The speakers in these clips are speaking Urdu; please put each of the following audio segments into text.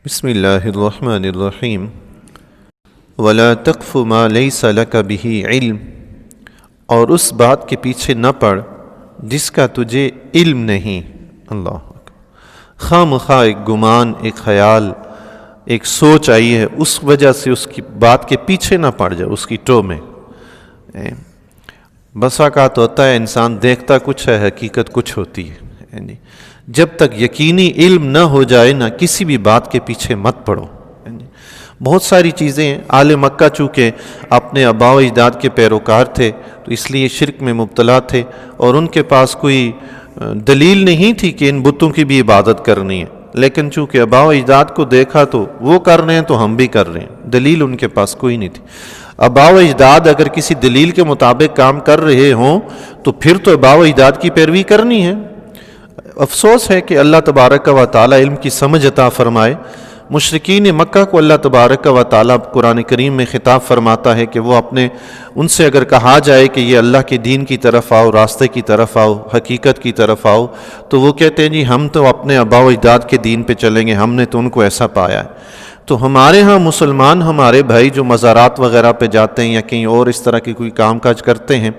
بسم اللہ الرحمن الرحیم ولا تقف ما لیس لک بہ علم، اور اس بات کے پیچھے نہ پڑ جس کا تجھے علم نہیں۔ اللہ خواہ مخواہ ایک گمان، ایک خیال، ایک سوچ آئی ہے، اس وجہ سے اس کی بات کے پیچھے نہ پڑ جائے، اس کی ٹو میں۔ بس اوقات ہوتا ہے انسان دیکھتا کچھ ہے، حقیقت کچھ ہوتی ہے۔ جب تک یقینی علم نہ ہو جائے نہ کسی بھی بات کے پیچھے مت پڑو۔ بہت ساری چیزیں اہل مکہ چونکہ اپنے آباء و اجداد کے پیروکار تھے تو اس لیے شرک میں مبتلا تھے، اور ان کے پاس کوئی دلیل نہیں تھی کہ ان بتوں کی بھی عبادت کرنی ہے، لیکن چونکہ آباء و اجداد کو دیکھا تو وہ کر رہے ہیں تو ہم بھی کر رہے ہیں، دلیل ان کے پاس کوئی نہیں تھی۔ آباء و اجداد اگر کسی دلیل کے مطابق کام کر رہے ہوں تو پھر تو آباء و اجداد کی پیروی کرنی ہے۔ افسوس ہے کہ اللہ تبارک و تعالی علم کی سمجھ عطا فرمائے۔ مشرکین مکہ کو اللہ تبارک و تعالی قرآن کریم میں خطاب فرماتا ہے کہ وہ ان سے اگر کہا جائے کہ یہ اللہ کے دین کی طرف آؤ، راستے کی طرف آؤ، حقیقت کی طرف آؤ، تو وہ کہتے ہیں جی ہم تو اپنے آباء و اجداد کے دین پہ چلیں گے، ہم نے تو ان کو ایسا پایا ہے۔ تو ہمارے ہاں مسلمان ہمارے بھائی جو مزارات وغیرہ پہ جاتے ہیں یا کہیں اور اس طرح کی کوئی کام کاج کرتے ہیں،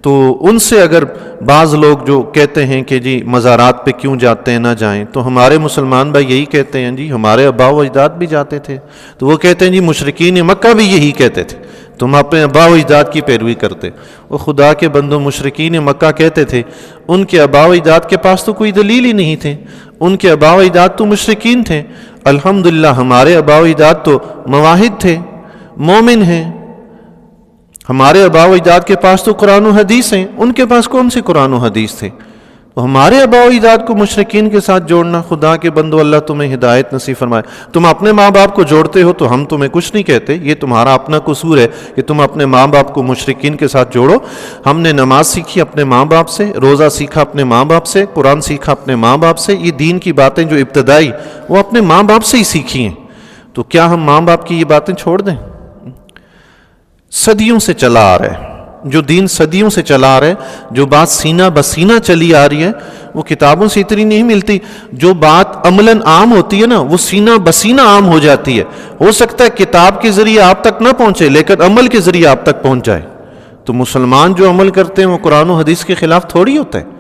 تو ان سے اگر بعض لوگ جو کہتے ہیں کہ جی مزارات پہ کیوں جاتے ہیں، نہ جائیں، تو ہمارے مسلمان بھائی یہی کہتے ہیں جی ہمارے آباء و اجداد بھی جاتے تھے۔ تو وہ کہتے ہیں جی مشرکین مکہ بھی یہی کہتے تھے، تم اپنے آباء و اجداد کی پیروی کرتے۔ وہ خدا کے بندوں، مشرکین مکہ کہتے تھے ان کے آباء و اجداد کے پاس تو کوئی دلیل ہی نہیں تھے، ان کے آباء و اجداد تو مشرکین تھے۔ الحمدللہ ہمارے آباء و اجداد تو موحد تھے، مومن ہیں۔ ہمارے آباء و اجداد کے پاس تو قرآن و حدیث ہیں، ان کے پاس کون سے قرآن و حدیث تھے؟ تو ہمارے آباء و اجداد کو مشرکین کے ساتھ جوڑنا، خدا کے بندو اللہ تمہیں ہدایت نصیب فرمائے۔ تم اپنے ماں باپ کو جوڑتے ہو تو ہم تمہیں کچھ نہیں کہتے، یہ تمہارا اپنا قصور ہے کہ تم اپنے ماں باپ کو مشرکین کے ساتھ جوڑو۔ ہم نے نماز سیکھی اپنے ماں باپ سے، روزہ سیکھا اپنے ماں باپ سے، قرآن سیکھا اپنے ماں باپ سے، یہ دین کی باتیں جو ابتدائی وہ اپنے ماں باپ سے ہی سیکھی ہیں، تو کیا ہم ماں باپ کی یہ باتیں چھوڑ دیں؟ صدیوں سے چلا آ رہا ہے جو دین، صدیوں سے چلا آ رہا ہے، جو بات سینہ بسینہ چلی آ رہی ہے وہ کتابوں سے اتنی نہیں ملتی۔ جو بات عملاً عام ہوتی ہے نا وہ سینہ بسینہ عام ہو جاتی ہے۔ ہو سکتا ہے کتاب کے ذریعے آپ تک نہ پہنچے لیکن عمل کے ذریعے آپ تک پہنچ جائے۔ تو مسلمان جو عمل کرتے ہیں وہ قرآن و حدیث کے خلاف تھوڑی ہوتا ہے۔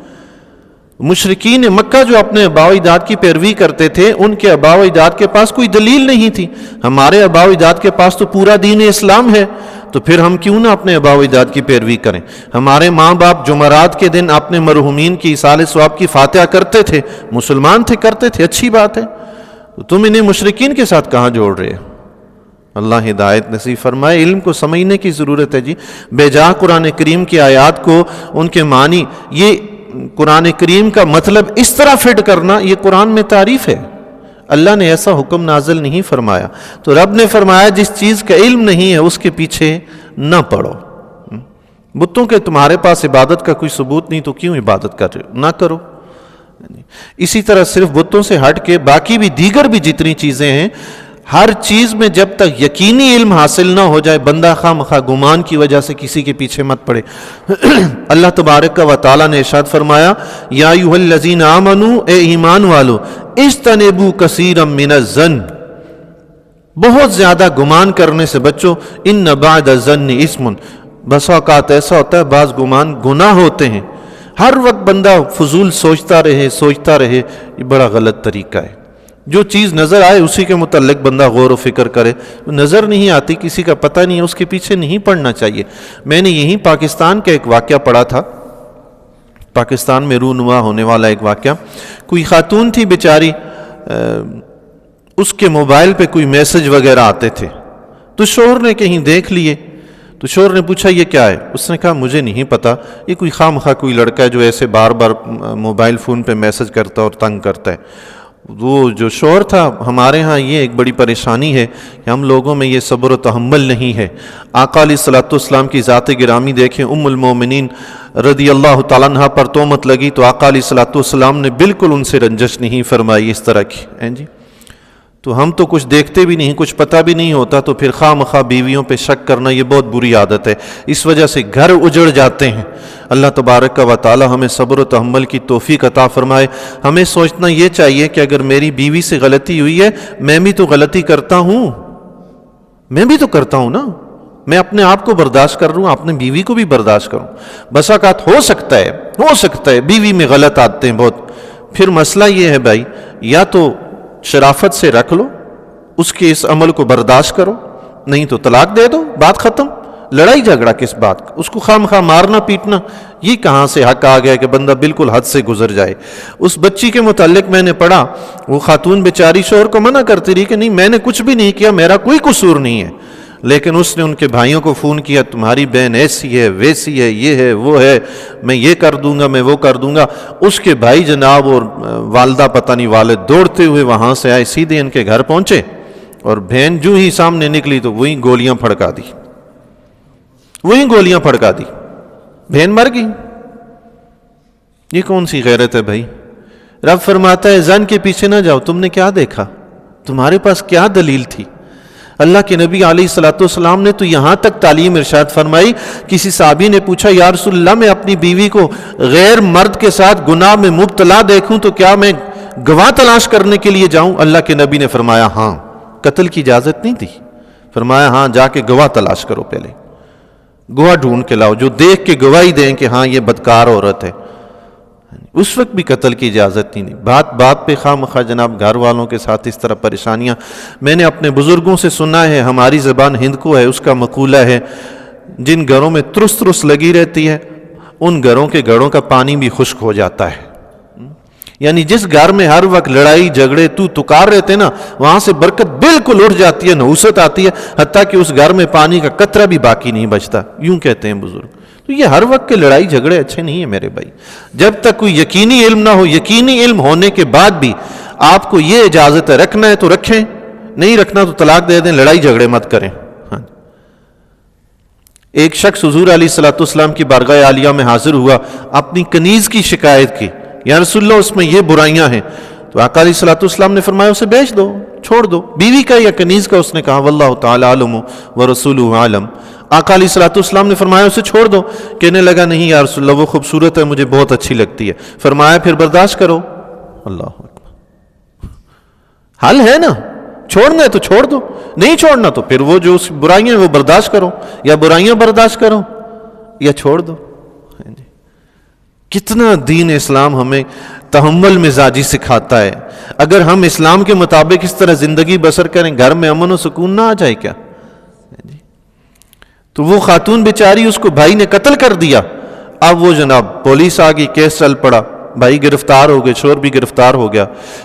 مشرکین مکہ جو اپنے آباء و اجداد کی پیروی کرتے تھے ان کے آباء و اجداد کے پاس کوئی دلیل نہیں تھی۔ ہمارے آباء و اجداد کے پاس تو پورا دین اسلام ہے، تو پھر ہم کیوں نہ اپنے آباء و اجداد کی پیروی کریں؟ ہمارے ماں باپ جمعرات کے دن اپنے مرحومین کی ایصال ثواب کی فاتحہ کرتے تھے، مسلمان تھے، کرتے تھے، اچھی بات ہے، تو تم انہیں مشرکین کے ساتھ کہاں جوڑ رہے ہو؟ اللہ ہدایت نصیب فرمائے۔ علم کو سمجھنے کی ضرورت ہے جی۔ بے جا قرآن کریم کی آیات کو، ان کے معنی، یہ قرآن کریم کا مطلب اس طرح فٹ کرنا، یہ قرآن میں تعریف ہے۔ اللہ نے ایسا حکم نازل نہیں فرمایا، تو رب نے فرمایا جس چیز کا علم نہیں ہے اس کے پیچھے نہ پڑو۔ بتوں کے تمہارے پاس عبادت کا کوئی ثبوت نہیں تو کیوں عبادت کر رہے ہو؟ نہ کرو۔ اسی طرح صرف بتوں سے ہٹ کے باقی بھی دیگر بھی جتنی چیزیں ہیں، ہر چیز میں جب تک یقینی علم حاصل نہ ہو جائے بندہ خواہ مخواہ گمان کی وجہ سے کسی کے پیچھے مت پڑے۔ اللہ تبارک و تعالیٰ نے ارشاد فرمایا یا ایھا الذین آمنوا، اے ایمان والو، اجتنبوا کثیرا من الظن، بہت زیادہ گمان کرنے سے بچو، ان بعد الظن اثم، بس اوقات ایسا ہوتا ہے بعض گمان گناہ ہوتے ہیں۔ ہر وقت بندہ فضول سوچتا رہے، یہ بڑا غلط طریقہ ہے۔ جو چیز نظر آئے اسی کے متعلق بندہ غور و فکر کرے، نظر نہیں آتی، کسی کا پتہ نہیں ہے، اس کے پیچھے نہیں پڑنا چاہیے۔ میں نے یہیں پاکستان کا ایک واقعہ پڑھا تھا، پاکستان میں رونما ہونے والا ایک واقعہ۔ کوئی خاتون تھی بیچاری، اس کے موبائل پہ کوئی میسج وغیرہ آتے تھے، تو شوہر نے کہیں دیکھ لیے، تو شوہر نے پوچھا یہ کیا ہے؟ اس نے کہا مجھے نہیں پتا، یہ کوئی خواہ مخواہ کوئی لڑکا ہے جو ایسے بار بار موبائل فون پہ میسج کرتا اور تنگ کرتا ہے۔ وہ جو شوہر تھا، ہمارے ہاں یہ ایک بڑی پریشانی ہے کہ ہم لوگوں میں یہ صبر و تحمل نہیں ہے۔ آقا علیہ الصلوۃ والسلام کی ذات گرامی دیکھیں، ام المومنین رضی اللہ تعالیٰ عنہ پر تہمت لگی تو آقا علیہ الصلوۃ والسلام نے بالکل ان سے رنجش نہیں فرمائی اس طرح کی، جی۔ تو ہم تو کچھ دیکھتے بھی نہیں، کچھ پتہ بھی نہیں ہوتا، تو پھر خواہ مخواہ بیویوں پہ شک کرنا یہ بہت بری عادت ہے، اس وجہ سے گھر اجڑ جاتے ہیں۔ اللہ تبارک و تعالی ہمیں صبر و تحمل کی توفیق عطا فرمائے۔ ہمیں سوچنا یہ چاہیے کہ اگر میری بیوی سے غلطی ہوئی ہے، میں بھی تو غلطی کرتا ہوں، میں بھی تو کرتا ہوں نا، میں اپنے آپ کو برداشت کر رہا ہوں، اپنے بیوی کو بھی برداشت کروں۔ بس اوقات ہو سکتا ہے بیوی میں غلط عادتیں بہت، پھر مسئلہ یہ ہے بھائی، یا تو شرافت سے رکھ لو، اس کے اس عمل کو برداشت کرو، نہیں تو طلاق دے دو، بات ختم۔ لڑائی جھگڑا کس بات کا؟ اس کو خواہ مخواہ مارنا پیٹنا، یہ کہاں سے حق آ گیا کہ بندہ بالکل حد سے گزر جائے۔ اس بچی کے متعلق میں نے پڑھا، وہ خاتون بیچاری شوہر کو منع کرتی رہی کہ نہیں میں نے کچھ بھی نہیں کیا، میرا کوئی قصور نہیں ہے، لیکن اس نے ان کے بھائیوں کو فون کیا، تمہاری بہن ایسی ہے ویسی ہے، یہ ہے وہ ہے، میں یہ کر دوں گا، میں وہ کر دوں گا۔ اس کے بھائی جناب اور والدہ پتہ نہیں والد دوڑتے ہوئے وہاں سے آئے، سیدھے ان کے گھر پہنچے، اور بہن جو ہی سامنے نکلی تو وہی گولیاں پھڑکا دی، بہن مر گئی۔ یہ کون سی غیرت ہے بھائی؟ رب فرماتا ہے زن کے پیچھے نہ جاؤ، تم نے کیا دیکھا، تمہارے پاس کیا دلیل تھی؟ اللہ کے نبی علیہ الصلوۃ والسلام نے تو یہاں تک تعلیم ارشاد فرمائی، کسی صحابی نے پوچھا یا رسول اللہ میں اپنی بیوی کو غیر مرد کے ساتھ گناہ میں مبتلا دیکھوں تو کیا میں گواہ تلاش کرنے کے لیے جاؤں؟ اللہ کے نبی نے فرمایا ہاں، قتل کی اجازت نہیں دی، فرمایا ہاں جا کے گواہ تلاش کرو، پہلے گواہ ڈھونڈ کے لاؤ جو دیکھ کے گواہی دیں کہ ہاں یہ بدکار عورت ہے۔ اس وقت بھی قتل کی اجازت نہیں، بات بات پہ خواہ مخواہ جناب گھر والوں کے ساتھ اس طرح پریشانیاں۔ میں نے اپنے بزرگوں سے سنا ہے، ہماری زبان ہند کو ہے، اس کا مقولہ ہے جن گھروں میں ترس ترس لگی رہتی ہے ان گھروں کے گھڑوں کا پانی بھی خشک ہو جاتا ہے۔ یعنی جس گھر میں ہر وقت لڑائی جھگڑے تو تکار رہتے نا، وہاں سے برکت بالکل اٹھ جاتی ہے، نحوست آتی ہے، حتیٰ کہ اس گھر میں پانی کا قطرہ بھی باقی نہیں بچتا، یوں کہتے ہیں بزرگ۔ تو یہ ہر وقت کے لڑائی جھگڑے اچھے نہیں ہیں میرے بھائی، جب تک کوئی یقینی علم نہ ہو۔ یقینی علم ہونے کے بعد بھی آپ کو یہ اجازت ہے، رکھنا ہے تو رکھیں، نہیں رکھنا تو طلاق دے دیں، لڑائی جھگڑے مت کریں۔ ایک شخص حضور علیہ الصلوۃ والسلام کی بارگاہ عالیہ میں حاضر ہوا، اپنی کنیز کی شکایت کی، یا رسول اللہ اس میں یہ برائیاں ہیں، تو آقا علیہ الصلوۃ والسلام نے فرمایا اسے بیچ دو، چھوڑ دو۔ بیوی کا یا کنیز کا؟ اس نے کہا واللہ تعالی عالم ورسولہ عالم۔ آقا علیہ الصلوۃ والسلام نے فرمایا اسے چھوڑ دو۔ کہنے لگا نہیں یا رسول اللہ وہ خوبصورت ہے، مجھے بہت اچھی لگتی ہے۔ فرمایا پھر برداشت کرو۔ اللہ اکبر، حل ہے نا، چھوڑنا ہے تو چھوڑ دو، نہیں چھوڑنا تو پھر وہ جو اس برائیاں ہیں وہ برداشت کرو، یا برائیاں برداشت کرو یا چھوڑ دو۔ کتنا دین اسلام ہمیں تحمل مزاجی سکھاتا ہے۔ اگر ہم اسلام کے مطابق اس طرح زندگی بسر کریں، گھر میں امن و سکون نہ آ جائے کیا؟ تو وہ خاتون بیچاری، اس کو بھائی نے قتل کر دیا، اب وہ جناب پولیس آ گئی، کیس چل پڑا، بھائی گرفتار ہو گئے، شوہر بھی گرفتار ہو گیا،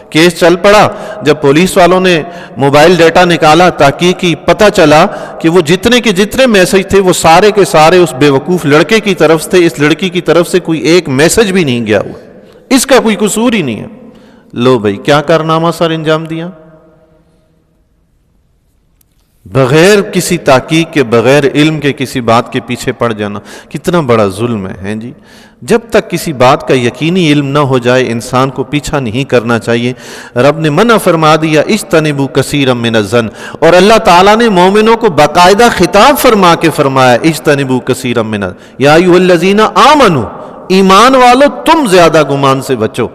کیس چل پڑا۔ جب پولیس والوں نے موبائل ڈیٹا نکالا، تحقیق کی، پتہ چلا کہ وہ جتنے کے جتنے میسج تھے وہ سارے کے سارے اس بے وقوف لڑکے کی طرف سے، اس لڑکی کی طرف سے کوئی ایک میسج بھی نہیں گیا ہوا، اس کا کوئی قصور ہی نہیں ہے۔ لو بھائی کیا کارنامہ سر انجام دیا، بغیر کسی تحقیق کے، بغیر علم کے کسی بات کے پیچھے پڑ جانا کتنا بڑا ظلم ہے جی۔ جب تک کسی بات کا یقینی علم نہ ہو جائے انسان کو پیچھا نہیں کرنا چاہیے۔ رب نے منع فرما دیا اجتنبوا کثیرا من الظن، اور اللہ تعالیٰ نے مومنوں کو باقاعدہ خطاب فرما کے فرمایا اجتنبوا کثیرا من الظن یا ایھا الذین آمنوا، ایمان والو تم زیادہ گمان سے بچو۔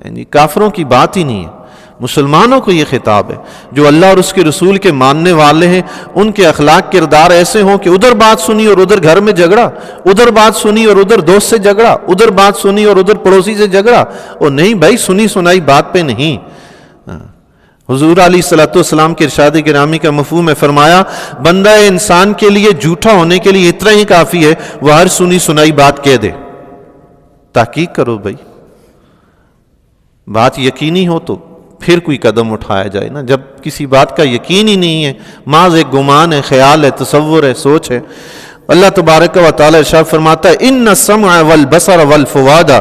یعنی کافروں کی بات ہی نہیں ہے، مسلمانوں کو یہ خطاب ہے، جو اللہ اور اس کے رسول کے ماننے والے ہیں، ان کے اخلاق کردار ایسے ہوں کہ ادھر بات سنی اور ادھر گھر میں جھگڑا، ادھر بات سنی اور ادھر دوست سے جھگڑا، ادھر بات سنی اور ادھر پڑوسی سے جھگڑا، اور نہیں بھائی سنی سنائی بات پہ نہیں۔ حضور علیہ الصلوۃ والسلام کے ارشاد گرامی کا مفہوم ہے، فرمایا بندہ انسان کے لیے جھوٹا ہونے کے لیے اتنا ہی کافی ہے وہ ہر سنی سنائی بات کہہ دے۔ تحقیق کرو بھائی، بات یقینی ہو تو پھر کوئی قدم اٹھایا جائے نا، جب کسی بات کا یقین ہی نہیں ہے، محض ایک گمان ہے، خیال ہے، تصور ہے، سوچ ہے۔ اللہ تبارک و تعالی ارشاد فرماتا ہے ان السمع والبصر والفؤاد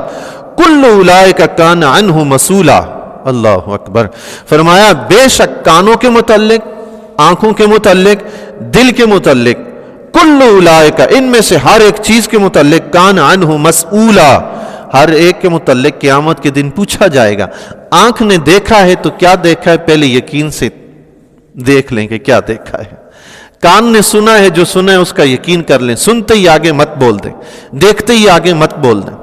کل اولئک کان عنہ مسئولا۔ اللہ اکبر، فرمایا بے شک کانوں کے متعلق، آنکھوں کے متعلق، دل کے متعلق، کل اولئک ان میں سے ہر ایک چیز کے متعلق، کان عنہ مسئولا، ہر ایک کے متعلق قیامت کے دن پوچھا جائے گا۔ آنکھ نے دیکھا ہے تو کیا دیکھا ہے، پہلے یقین سے دیکھ لیں کہ کیا دیکھا ہے. کان نے سنا ہے جو سنا ہے اس کا یقین کر لیں. سنتے ہی آگے مت بول دیں, دیکھتے ہی آگے مت بول دیں.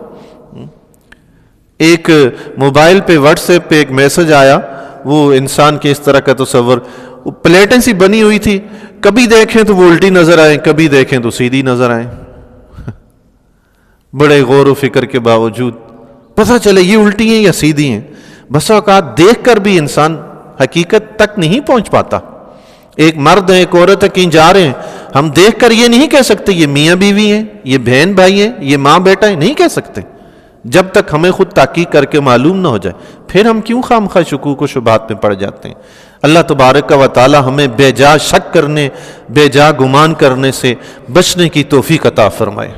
ایک موبائل پہ واٹس ایپ پہ ایک میسج آیا, وہ انسان کے اس طرح کا تصور, پلیٹیں سی بنی ہوئی تھی, کبھی دیکھیں تو وہ الٹی نظر آئیں, کبھی دیکھیں تو سیدھی نظر آئیں. بڑے غور و فکر کے باوجود پتہ چلے یہ الٹی ہیں یا سیدھی ہیں. بس اوقات دیکھ کر بھی انسان حقیقت تک نہیں پہنچ پاتا. ایک مرد ہے, ایک عورت ہے, کہیں جا رہے ہیں, ہم دیکھ کر یہ نہیں کہہ سکتے یہ میاں بیوی ہیں, یہ بہن بھائی ہیں, یہ ماں بیٹا ہے, نہیں کہہ سکتے جب تک ہمیں خود تحقیق کر کے معلوم نہ ہو جائے. پھر ہم کیوں خواہ شکوک و شبہات میں پڑ جاتے ہیں. اللہ تبارک و تعالی ہمیں بے جا شک کرنے, بے جا گمان کرنے سے بچنے کی توفیق عطا فرمائے.